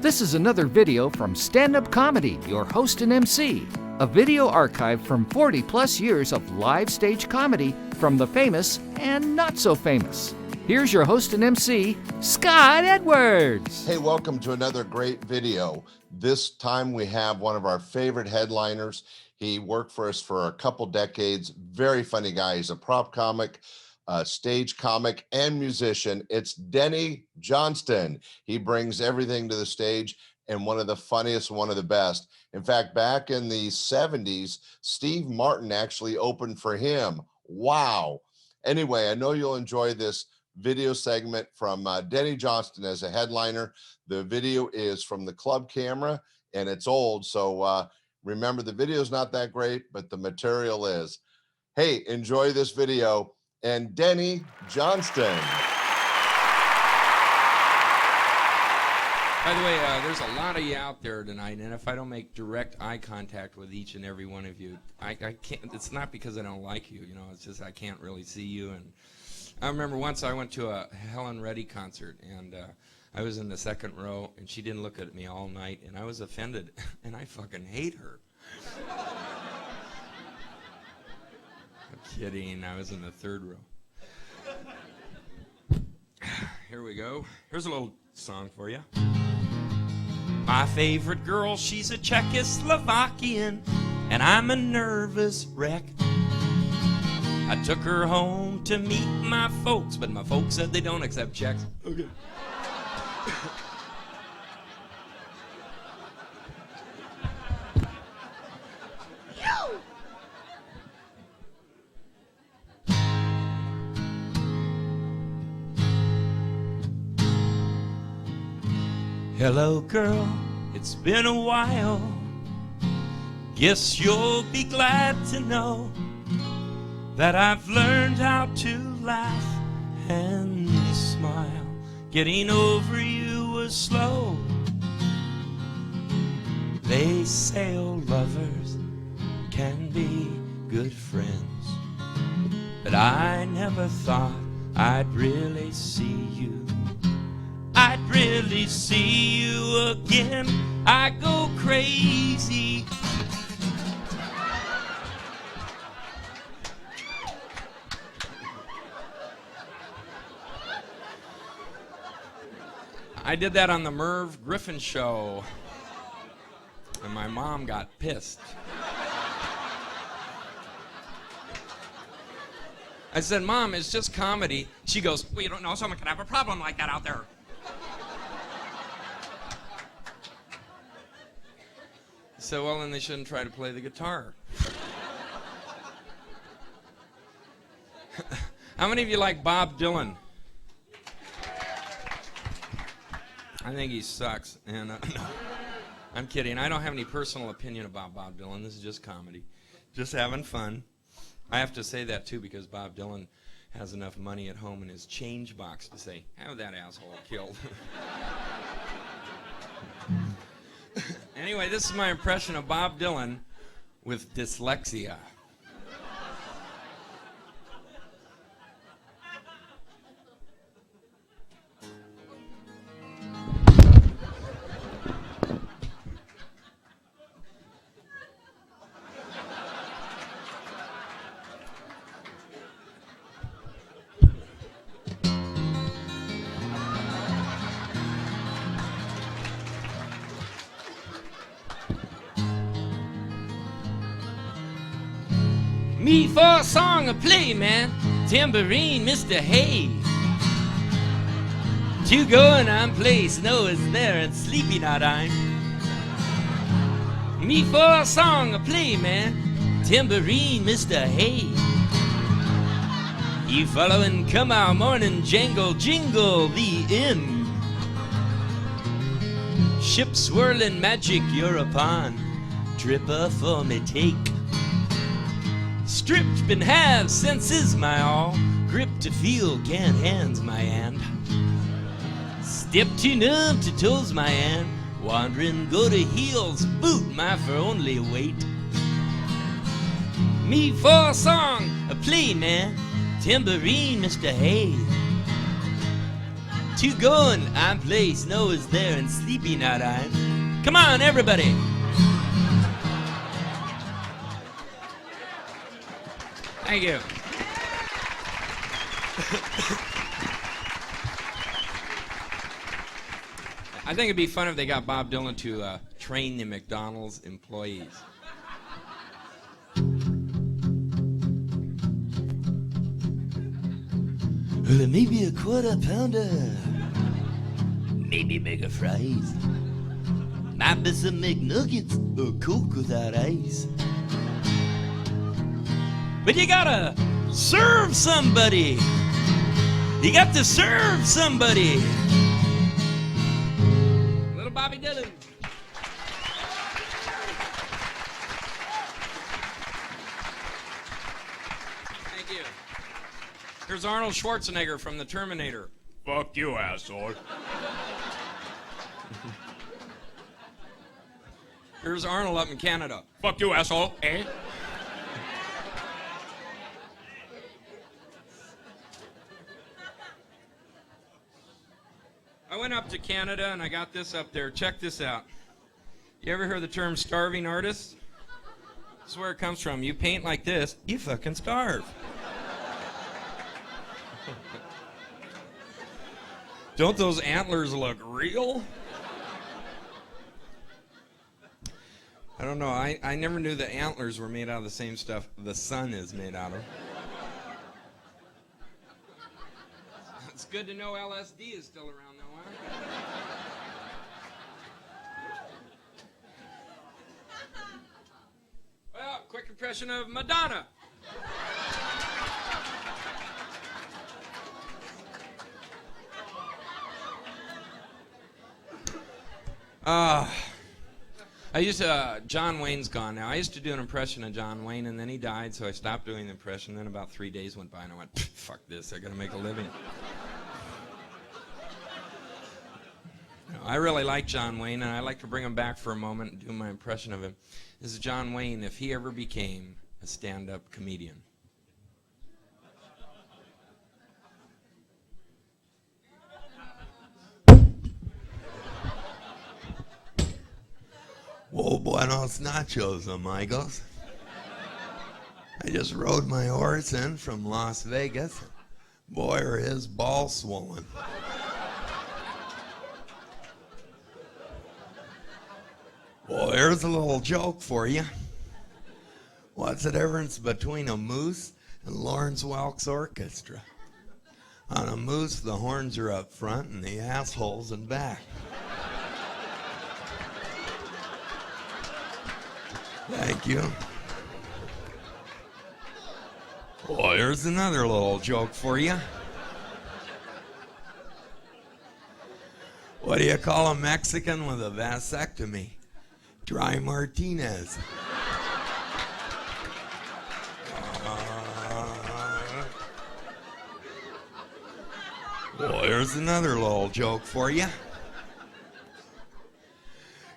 This is another video from Stand-Up Comedy, your host and MC. A video archive from 40 plus years of live stage comedy from the famous and not so famous. Here's your host and MC, Scott Edwards. Hey, welcome to another great video. This time we have one of our favorite headliners. He worked for us for a couple decades. Very funny guy. He's a prop comic, stage comic, and musician. It's Denny Johnston. He brings everything to the stage and one of the funniest, one of the best. In fact, back in the 70s, Steve Martin actually opened for him. Wow. Anyway, I know you'll enjoy this video segment from Denny Johnston as a headliner. The video is from the club camera and it's old. So remember, the video is not that great, but the material is. Hey, enjoy this video. And Denny Johnston. By the way, there's a lot of you out there tonight, and if I don't make direct eye contact with each and every one of you, I can't. It's not because I don't like you, it's just I can't really see you. And I remember once I went to a Helen Reddy concert, and I was in the second row, and she didn't look at me all night, and I was offended, and I fucking hate her. I'm kidding, I was in the third row. Here we go. Here's a little song for you. My favorite girl, she's a Czechoslovakian, and I'm a nervous wreck. I took her home to meet my folks, but my folks said they don't accept checks. Okay. Hello, girl, it's been a while. Guess you'll be glad to know that I've learned how to laugh and smile. Getting over you was slow. They say old lovers can be good friends, but I never thought I'd really see you. I'd really see you again. I go crazy. I did that on the Merv Griffin show, and my mom got pissed. I said, Mom, it's just comedy. She goes, well, you don't know someone could have a problem like that out there. So, well, then they shouldn't try to play the guitar. How many of you like Bob Dylan? I think he sucks. And I'm kidding. I don't have any personal opinion about Bob Dylan. This is just comedy. Just having fun. I have to say that, too, because Bob Dylan has enough money at home in his change box to say, have that asshole killed. Anyway, this is my impression of Bob Dylan with dyslexia. Me for a song of play, man. Tambourine, Mr. Hay. Two going on play, snow is there and sleepy not I'm. Me for a song of play, man. Tambourine, Mr. Hay. You follow and come our morning, jangle, jingle the inn. Ship swirling magic you're upon. Tripper for me take. Stripped in halves, senses my all. Grip to feel, can't hands my hand. Step too numb to toes my hand. Wandering, go to heels, boot my for only weight. Me for a song, a play man. Tambourine, Mr. Hay. to going. I'm play, snow is there and sleepy not I'm. Come on, everybody. Thank you. I think it'd be fun if they got Bob Dylan to train the McDonald's employees. Maybe a quarter pounder. Maybe mega fries. Might be some McNuggets or Coke without ice. But you gotta serve somebody. You got to serve somebody. Little Bobby Dylan. Thank you. Here's Arnold Schwarzenegger from the Terminator. Fuck you, asshole. Here's Arnold up in Canada. Fuck you, asshole. Eh? I went up to Canada and I got this up there. Check this out. You ever heard the term starving artist? This is where it comes from. You paint like this, you fucking starve. Don't those antlers look real? I don't know. I never knew the antlers were made out of the same stuff the sun is made out of. It's good to know LSD is still around, though, huh? Well, quick impression of Madonna. John Wayne's gone now. I used to do an impression of John Wayne, and then he died, so I stopped doing the impression. Then about 3 days went by, and I went, fuck this, I gotta make a living. I really like John Wayne, and I like to bring him back for a moment and do my impression of him. This is John Wayne if he ever became a stand-up comedian. Whoa, buenos nachos, amigos. I just rode my horse in from Las Vegas. Boy, are his balls swollen. Well, here's a little joke for you. What's the difference between a moose and Lawrence Welk's orchestra? On a moose, the horns are up front and the asshole's in back. Thank you. Well, here's another little joke for you. What do you call a Mexican with a vasectomy? Dry Martinez. Well, here's another little joke for you.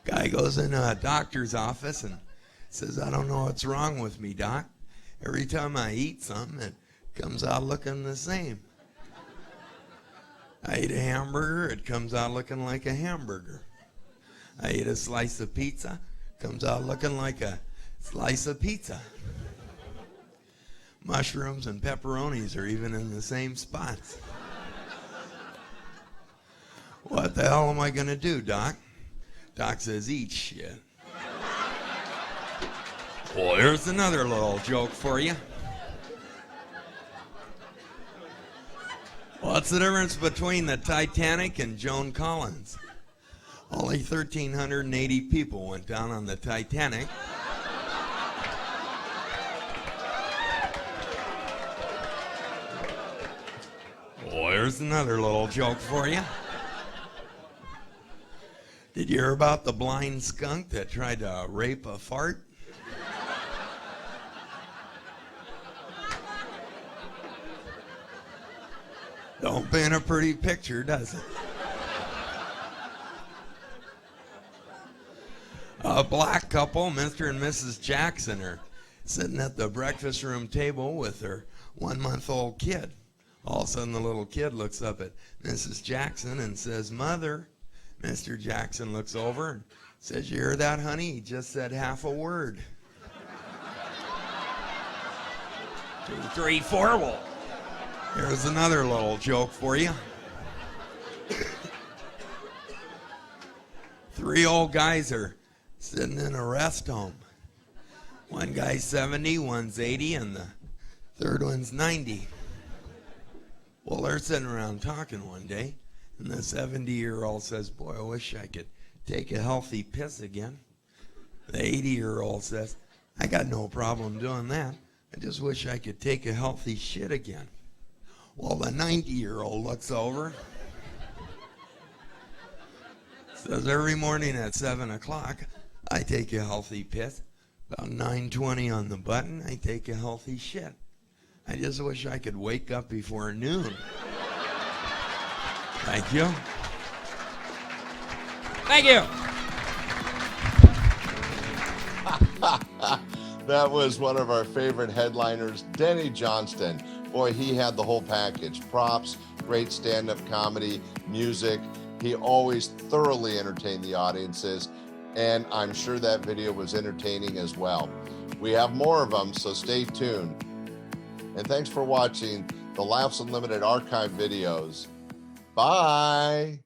Guy goes into a doctor's office and says, I don't know what's wrong with me, doc. Every time I eat something, it comes out looking the same. I eat a hamburger, it comes out looking like a hamburger. I eat a slice of pizza, comes out looking like a slice of pizza. Mushrooms and pepperonis are even in the same spots. What the hell am I gonna do, doc? Doc says, eat shit. Well, here's another little joke for you. What's the difference between the Titanic and Joan Collins? Only 1,380 people went down on the Titanic. Well, here's another little joke for you. Did you hear about the blind skunk that tried to rape a fart? Don't paint a pretty picture, does it? A black couple, Mr. and Mrs. Jackson, are sitting at the breakfast room table with their 1-month-old kid. All of a sudden, the little kid looks up at Mrs. Jackson and says, "Mother." Mr. Jackson looks over and says, "You hear that, honey? He just said half a word." 2, 3, 4, well. Here's another little joke for you. 3 old guys are sitting in a rest home. One guy's 70, one's 80, and the third one's 90. Well, they're sitting around talking one day, and the 70-year-old says, "Boy, I wish I could take a healthy piss again." The 80-year-old says, "I got no problem doing that. I just wish I could take a healthy shit again." Well, the 90-year-old looks over, says, "Every morning at 7 o'clock, I take a healthy piss. About 9:20 on the button, I take a healthy shit. I just wish I could wake up before noon." Thank you. Thank you. That was one of our favorite headliners, Denny Johnston. Boy, he had the whole package. Props, great stand-up comedy, music. He always thoroughly entertained the audiences, and I'm sure that video was entertaining as well. We have more of them, so stay tuned. And thanks for watching the Laughs Unlimited archive videos. Bye.